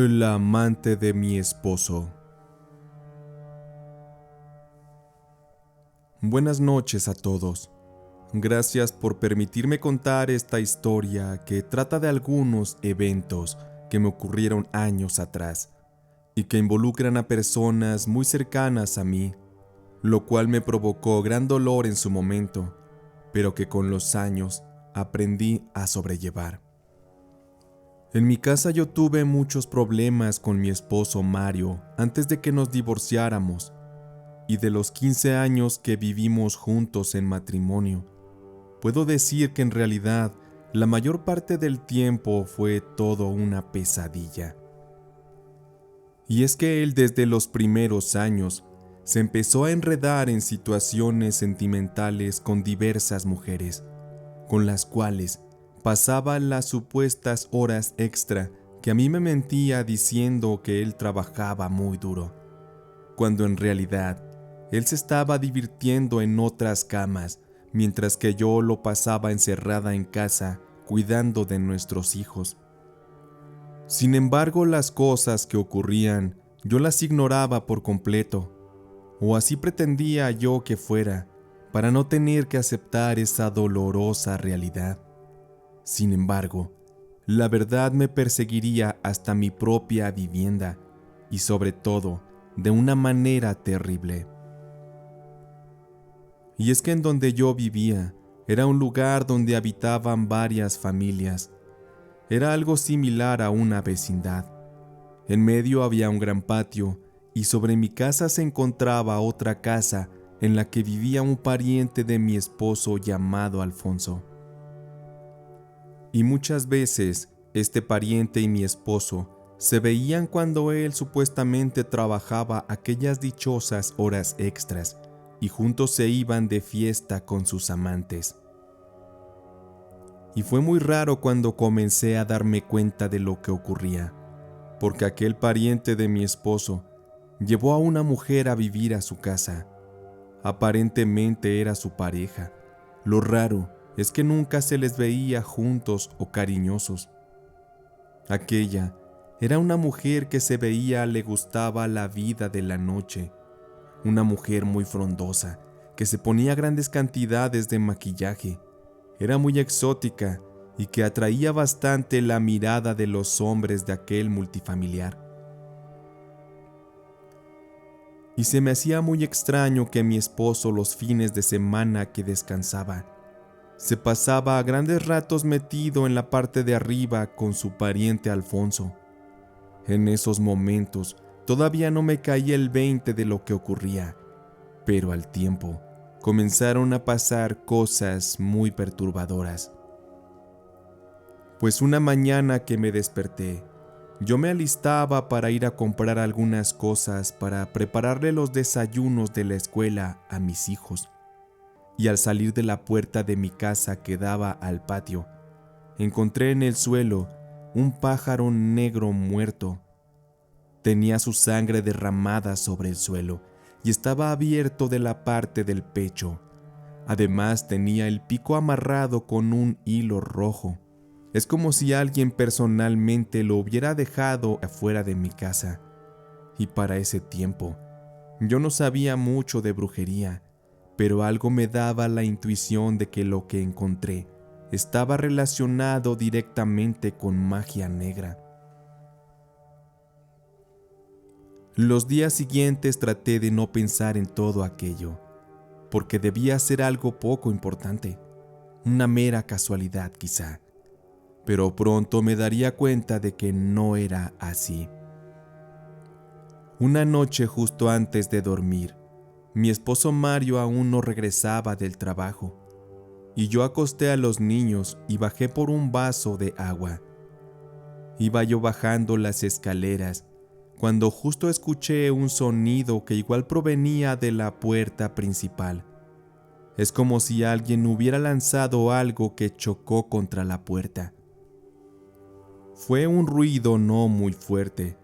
El amante de mi esposo. Buenas noches a todos. Gracias por permitirme contar esta historia que trata de algunos eventos que me ocurrieron años atrás y que involucran a personas muy cercanas a mí, lo cual me provocó gran dolor en su momento, pero que con los años aprendí a sobrellevar. En mi casa yo tuve muchos problemas con mi esposo Mario antes de que nos divorciáramos, y de los 15 años que vivimos juntos en matrimonio, puedo decir que en realidad la mayor parte del tiempo fue todo una pesadilla. Y es que él desde los primeros años se empezó a enredar en situaciones sentimentales con diversas mujeres, con las cuales pasaba las supuestas horas extra que a mí me mentía diciendo que él trabajaba muy duro, cuando en realidad él se estaba divirtiendo en otras camas, mientras que yo lo pasaba encerrada en casa cuidando de nuestros hijos. Sin embargo, las cosas que ocurrían yo las ignoraba por completo, o así pretendía yo que fuera, para no tener que aceptar esa dolorosa realidad. Sin embargo, la verdad me perseguiría hasta mi propia vivienda y sobre todo de una manera terrible. Y es que en donde yo vivía era un lugar donde habitaban varias familias. Era algo similar a una vecindad. En medio había un gran patio y sobre mi casa se encontraba otra casa en la que vivía un pariente de mi esposo llamado Alfonso. Y muchas veces este pariente y mi esposo se veían cuando él supuestamente trabajaba aquellas dichosas horas extras y juntos se iban de fiesta con sus amantes. Y fue muy raro cuando comencé a darme cuenta de lo que ocurría, porque aquel pariente de mi esposo llevó a una mujer a vivir a su casa. Aparentemente era su pareja. Lo raro es que nunca se les veía juntos o cariñosos. Aquella era una mujer que se veía le gustaba la vida de la noche, una mujer muy frondosa, que se ponía grandes cantidades de maquillaje, era muy exótica y que atraía bastante la mirada de los hombres de aquel multifamiliar. Y se me hacía muy extraño que mi esposo los fines de semana que descansaba, se pasaba a grandes ratos metido en la parte de arriba con su pariente Alfonso. En esos momentos todavía no me caía el 20 de lo que ocurría, pero al tiempo comenzaron a pasar cosas muy perturbadoras. Pues una mañana que me desperté, yo me alistaba para ir a comprar algunas cosas para prepararle los desayunos de la escuela a mis hijos. Y al salir de la puerta de mi casa que daba al patio, encontré en el suelo un pájaro negro muerto. Tenía su sangre derramada sobre el suelo y estaba abierto de la parte del pecho. Además tenía el pico amarrado con un hilo rojo. Es como si alguien personalmente lo hubiera dejado afuera de mi casa. Y para ese tiempo, yo no sabía mucho de brujería, pero algo me daba la intuición de que lo que encontré estaba relacionado directamente con magia negra. Los días siguientes traté de no pensar en todo aquello, porque debía ser algo poco importante, una mera casualidad quizá, pero pronto me daría cuenta de que no era así. Una noche justo antes de dormir, mi esposo Mario aún no regresaba del trabajo, y yo acosté a los niños y bajé por un vaso de agua. Iba yo bajando las escaleras cuando justo escuché un sonido que igual provenía de la puerta principal. Es como si alguien hubiera lanzado algo que chocó contra la puerta. Fue un ruido no muy fuerte,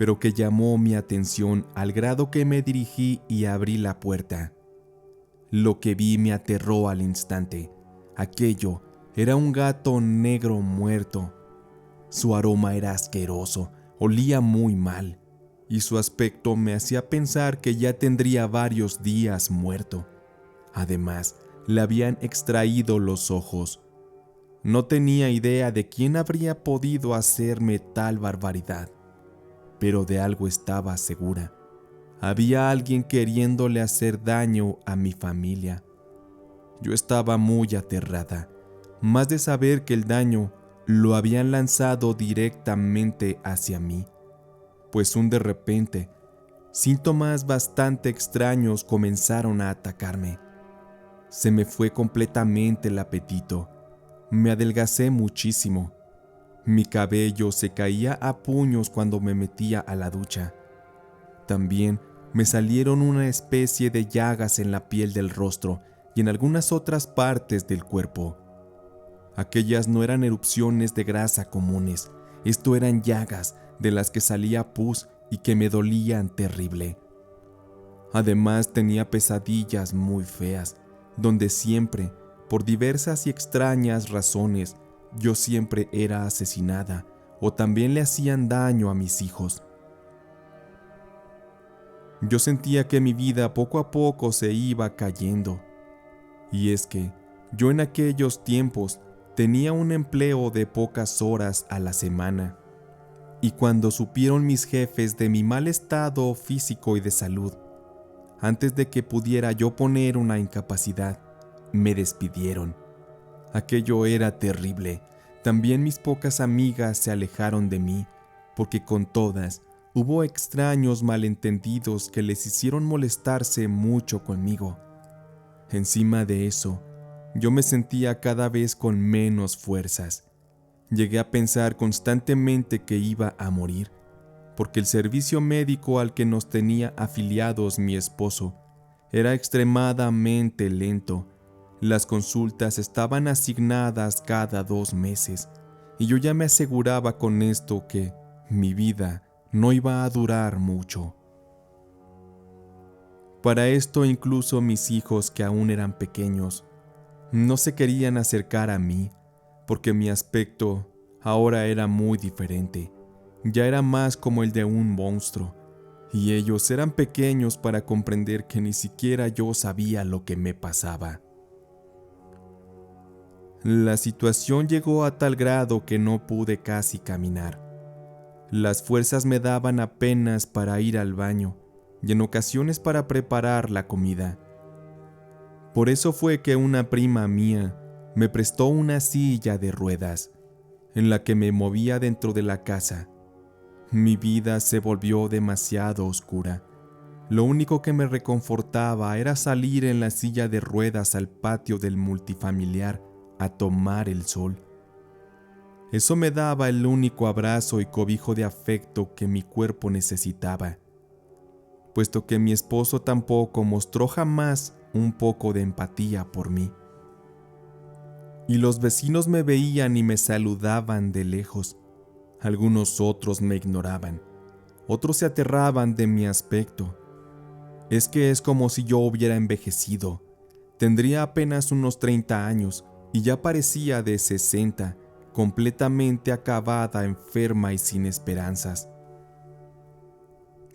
pero que llamó mi atención al grado que me dirigí y abrí la puerta. Lo que vi me aterró al instante. Aquello era un gato negro muerto. Su aroma era asqueroso, Olía muy mal, y su aspecto me hacía pensar que ya tendría varios días muerto. Además, le habían extraído los ojos. No tenía idea de quién habría podido hacerme tal barbaridad, pero de algo estaba segura. Había alguien queriéndole hacer daño a mi familia. Yo estaba muy aterrada, más de saber que el daño lo habían lanzado directamente hacia mí, pues de repente, síntomas bastante extraños comenzaron a atacarme. Se me fue completamente el apetito, me adelgacé muchísimo. Mi cabello se caía a puños cuando me metía a la ducha. También me salieron una especie de llagas en la piel del rostro y en algunas otras partes del cuerpo. Aquellas no eran erupciones de grasa comunes, esto eran llagas de las que salía pus y que me dolían terrible. Además tenía pesadillas muy feas, donde siempre, por diversas y extrañas razones, yo siempre era asesinada o también le hacían daño a mis hijos. Yo sentía que mi vida poco a poco se iba cayendo. Y es que yo en aquellos tiempos tenía un empleo de pocas horas a la semana. Y cuando supieron mis jefes de mi mal estado físico y de salud, antes de que pudiera yo poner una incapacidad, me despidieron. Aquello era terrible. También mis pocas amigas se alejaron de mí, porque con todas hubo extraños malentendidos que les hicieron molestarse mucho conmigo. Encima de eso, yo me sentía cada vez con menos fuerzas. Llegué a pensar constantemente que iba a morir, porque el servicio médico al que nos tenía afiliados mi esposo era extremadamente lento. Las consultas estaban asignadas cada 2 meses, y yo ya me aseguraba con esto que mi vida no iba a durar mucho. Para esto incluso mis hijos, que aún eran pequeños, no se querían acercar a mí, porque mi aspecto ahora era muy diferente. Ya era más como el de un monstruo, y ellos eran pequeños para comprender que ni siquiera yo sabía lo que me pasaba. La situación llegó a tal grado que no pude casi caminar. Las fuerzas me daban apenas para ir al baño y en ocasiones para preparar la comida. Por eso fue que una prima mía me prestó una silla de ruedas, en la que me movía dentro de la casa. Mi vida se volvió demasiado oscura. Lo único que me reconfortaba era salir en la silla de ruedas al patio del multifamiliar a tomar el sol. Eso me daba el único abrazo y cobijo de afecto que mi cuerpo necesitaba, puesto que mi esposo tampoco mostró jamás un poco de empatía por mí. Y los vecinos me veían y me saludaban de lejos. Algunos otros me ignoraban. Otros se aterraban de mi aspecto. Es que es como si yo hubiera envejecido. Tendría apenas unos 30 años y ya parecía de 60, completamente acabada, enferma y sin esperanzas.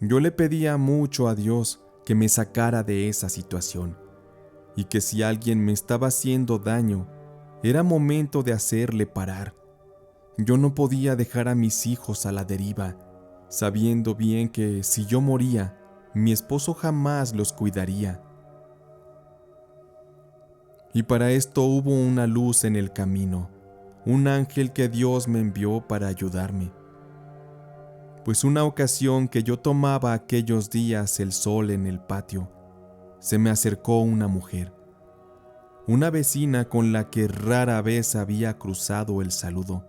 Yo le pedía mucho a Dios que me sacara de esa situación, y que si alguien me estaba haciendo daño, era momento de hacerle parar. Yo no podía dejar a mis hijos a la deriva, sabiendo bien que si yo moría, mi esposo jamás los cuidaría. Y para esto hubo una luz en el camino, un ángel que Dios me envió para ayudarme. Pues una ocasión que yo tomaba aquellos días el sol en el patio, se me acercó una mujer, una vecina con la que rara vez había cruzado el saludo.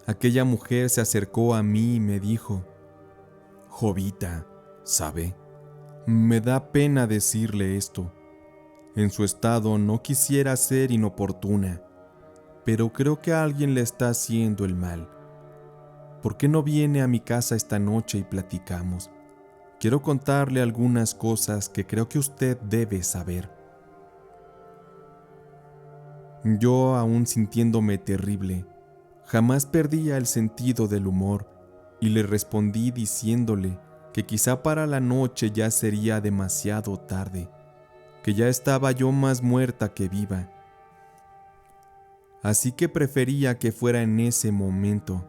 Aquella mujer se acercó a mí y me dijo: «Jovita, ¿sabe? Me da pena decirle esto. En su estado no quisiera ser inoportuna, pero creo que alguien le está haciendo el mal. ¿Por qué no viene a mi casa esta noche y platicamos? Quiero contarle algunas cosas que creo que usted debe saber». Yo, aún sintiéndome terrible, Jamás perdía el sentido del humor y le respondí diciéndole que quizá para la noche ya sería demasiado tarde, que ya estaba yo más muerta que viva. Así que prefería que fuera en ese momento.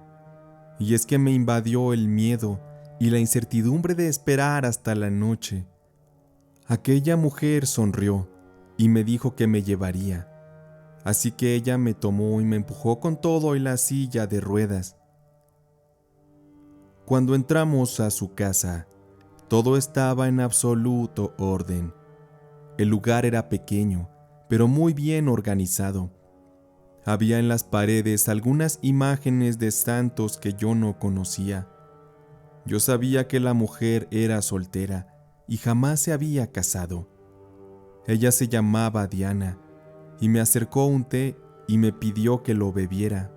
Y es que me invadió el miedo y la incertidumbre de esperar hasta la noche. Aquella mujer sonrió y me dijo que me llevaría. Así que ella me tomó y me empujó con todo y la silla de ruedas. Cuando entramos a su casa, todo estaba en absoluto orden. El lugar era pequeño, pero muy bien organizado. Había en las paredes algunas imágenes de santos que yo no conocía. Yo sabía que la mujer era soltera y jamás se había casado. Ella se llamaba Diana y me acercó un té y me pidió que lo bebiera.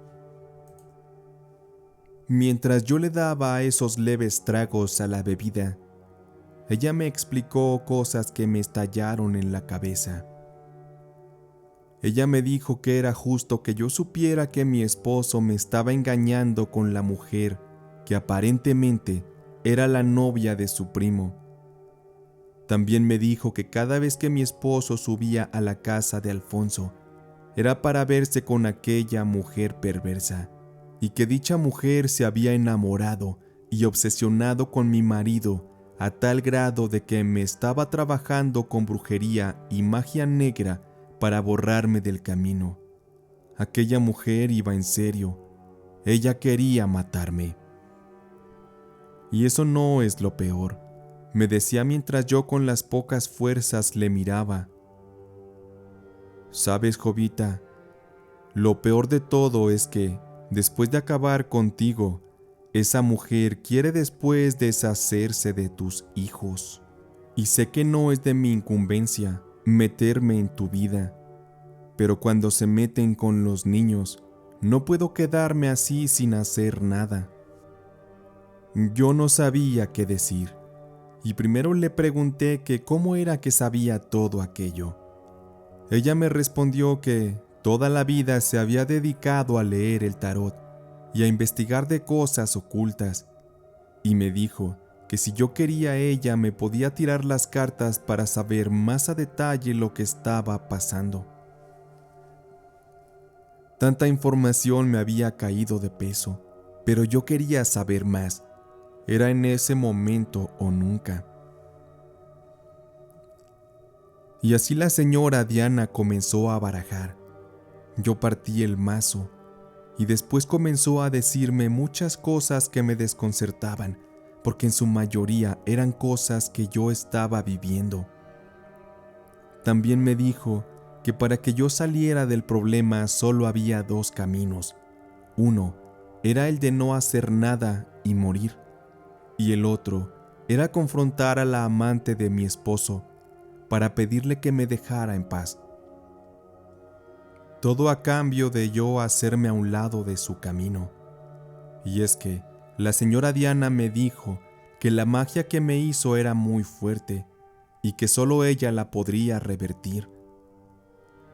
Mientras yo le daba esos leves tragos a la bebida, ella me explicó cosas que me estallaron en la cabeza. Ella me dijo que era justo que yo supiera que mi esposo me estaba engañando con la mujer que aparentemente era la novia de su primo. También me dijo que cada vez que mi esposo subía a la casa de Alfonso, era para verse con aquella mujer perversa, y que dicha mujer se había enamorado y obsesionado con mi marido a tal grado de que me estaba trabajando con brujería y magia negra para borrarme del camino. Aquella mujer iba en serio. Ella quería matarme. Y eso no es lo peor, me decía mientras yo con las pocas fuerzas le miraba. Sabes, Jovita, lo peor de todo es que, después de acabar contigo, esa mujer quiere después deshacerse de tus hijos. Y sé que no es de mi incumbencia meterme en tu vida, pero cuando se meten con los niños, no puedo quedarme así sin hacer nada. Yo no sabía qué decir, y primero le pregunté que cómo era que sabía todo aquello. Ella me respondió que toda la vida se había dedicado a leer el tarot y a investigar de cosas ocultas, y me dijo que si yo quería ella me podía tirar las cartas para saber más a detalle lo que estaba pasando. Tanta información me había caído de peso, pero yo quería saber más. Era en ese momento o nunca. Y así la señora Diana comenzó a barajar. Yo partí el mazo y después comenzó a decirme muchas cosas que me desconcertaban, porque en su mayoría eran cosas que yo estaba viviendo. También me dijo que para que yo saliera del problema solo había dos caminos. Uno era el de no hacer nada y morir, y el otro era confrontar a la amante de mi esposo para pedirle que me dejara en paz. Todo a cambio de yo hacerme a un lado de su camino. Y es que la señora Diana me dijo que la magia que me hizo era muy fuerte y que solo ella la podría revertir.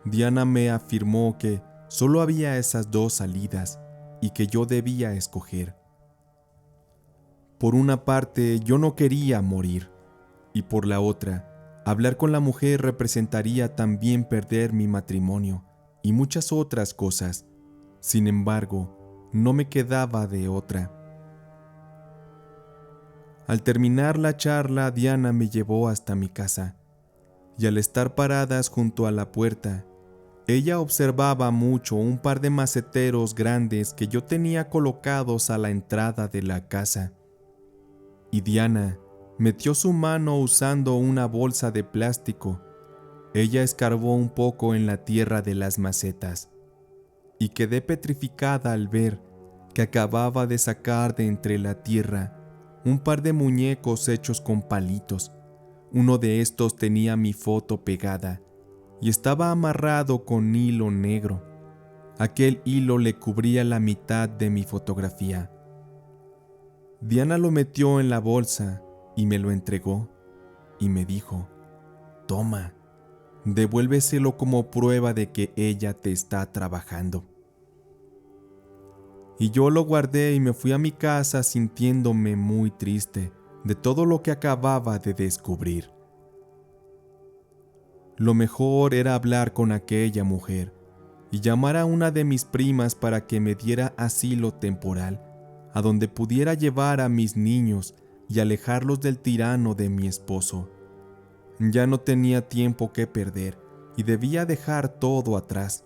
Diana me afirmó que solo había esas dos salidas y que yo debía escoger. Por una parte, yo no quería morir, y por la otra, hablar con la mujer representaría también perder mi matrimonio y muchas otras cosas. Sin embargo, no me quedaba de otra. Al terminar la charla, Diana me llevó hasta mi casa, y al estar paradas junto a la puerta, ella observaba mucho un par de maceteros grandes que yo tenía colocados a la entrada de la casa. Y Diana metió su mano usando una bolsa de plástico. Ella escarbó un poco en la tierra de las macetas, y quedé petrificada al ver que acababa de sacar de entre la tierra un par de muñecos hechos con palitos. Uno de estos tenía mi foto pegada y estaba amarrado con hilo negro. Aquel hilo le cubría la mitad de mi fotografía. Diana lo metió en la bolsa y me lo entregó y me dijo: «Toma, devuélveselo como prueba de que ella te está trabajando». y yo lo guardé y me fui a mi casa sintiéndome muy triste de todo lo que acababa de descubrir. Lo mejor era hablar con aquella mujer y llamar a una de mis primas para que me diera asilo temporal, a donde pudiera llevar a mis niños y alejarlos del tirano de mi esposo. Ya no tenía tiempo que perder y debía dejar todo atrás.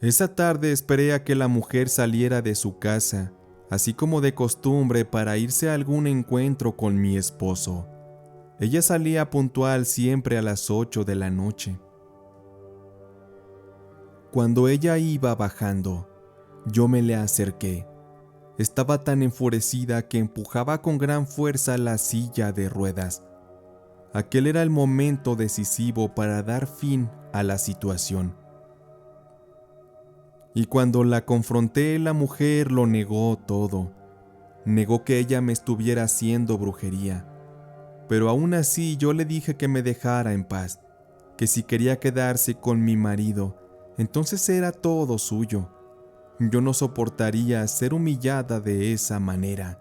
Esa tarde esperé a que la mujer saliera de su casa, así como de costumbre, para irse a algún encuentro con mi esposo. Ella salía puntual siempre a las 8 de la noche. Cuando ella iba bajando, yo me le acerqué. Estaba tan enfurecida que empujaba con gran fuerza la silla de ruedas. Aquel era el momento decisivo para dar fin a la situación. Y cuando la confronté, la mujer lo negó todo. Negó que ella me estuviera haciendo brujería. Pero aún así yo le dije que me dejara en paz, que si quería quedarse con mi marido, entonces era todo suyo. Yo no soportaría ser humillada de esa manera.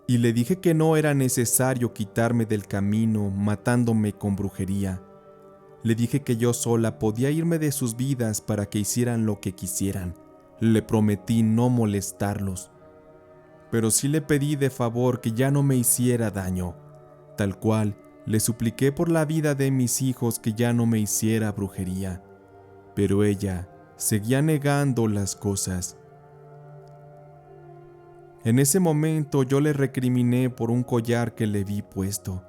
Y le dije que no era necesario quitarme del camino matándome con brujería. Le dije que yo sola podía irme de sus vidas para que hicieran lo que quisieran. Le prometí no molestarlos. Pero sí le pedí de favor que ya no me hiciera daño. Tal cual, le supliqué por la vida de mis hijos que ya no me hiciera brujería. Pero ella seguía negando las cosas. En ese momento yo le recriminé por un collar que le vi puesto.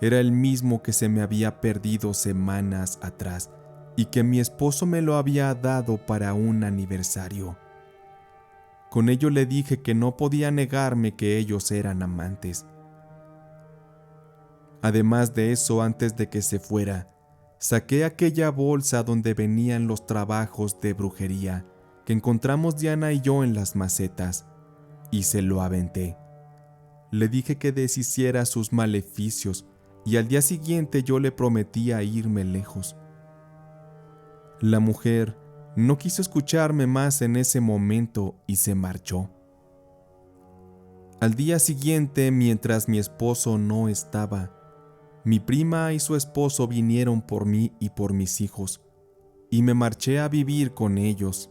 Era el mismo que se me había perdido semanas atrás y que mi esposo me lo había dado para un aniversario. Con ello le dije que no podía negarme que ellos eran amantes. Además de eso, antes de que se fuera, saqué aquella bolsa donde venían los trabajos de brujería que encontramos Diana y yo en las macetas, y se lo aventé. Le dije que deshiciera sus maleficios y al día siguiente yo le prometía irme lejos. La mujer no quiso escucharme más en ese momento y se marchó. Al día siguiente, mientras mi esposo no estaba, mi prima y su esposo vinieron por mí y por mis hijos, y me marché a vivir con ellos.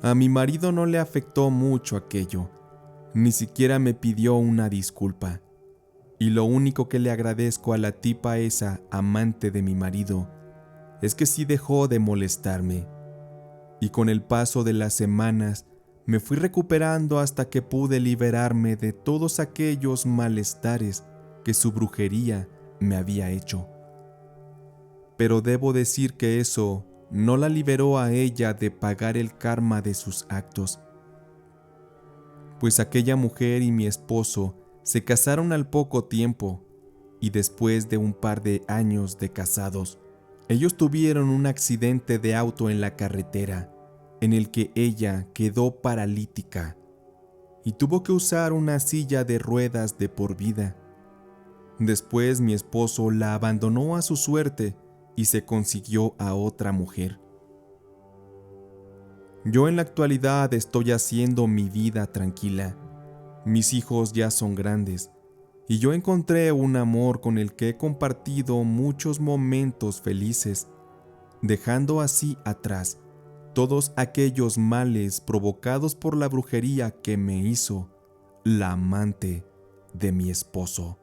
A mi marido no le afectó mucho aquello, ni siquiera me pidió una disculpa, y lo único que le agradezco a la tipa esa, amante de mi marido, es que sí dejó de molestarme, y con el paso de las semanas me fui recuperando hasta que pude liberarme de todos aquellos malestares que su brujería me había hecho. Pero debo decir que eso no la liberó a ella de pagar el karma de sus actos, pues aquella mujer y mi esposo se casaron al poco tiempo, y después de un par de años de casados, ellos tuvieron un accidente de auto en la carretera, en el que ella quedó paralítica y tuvo que usar una silla de ruedas de por vida. Después mi esposo la abandonó a su suerte y se consiguió a otra mujer. Yo en la actualidad estoy haciendo mi vida tranquila. Mis hijos ya son grandes y yo encontré un amor con el que he compartido muchos momentos felices, dejando así atrás todos aquellos males provocados por la brujería que me hizo la amante de mi esposo.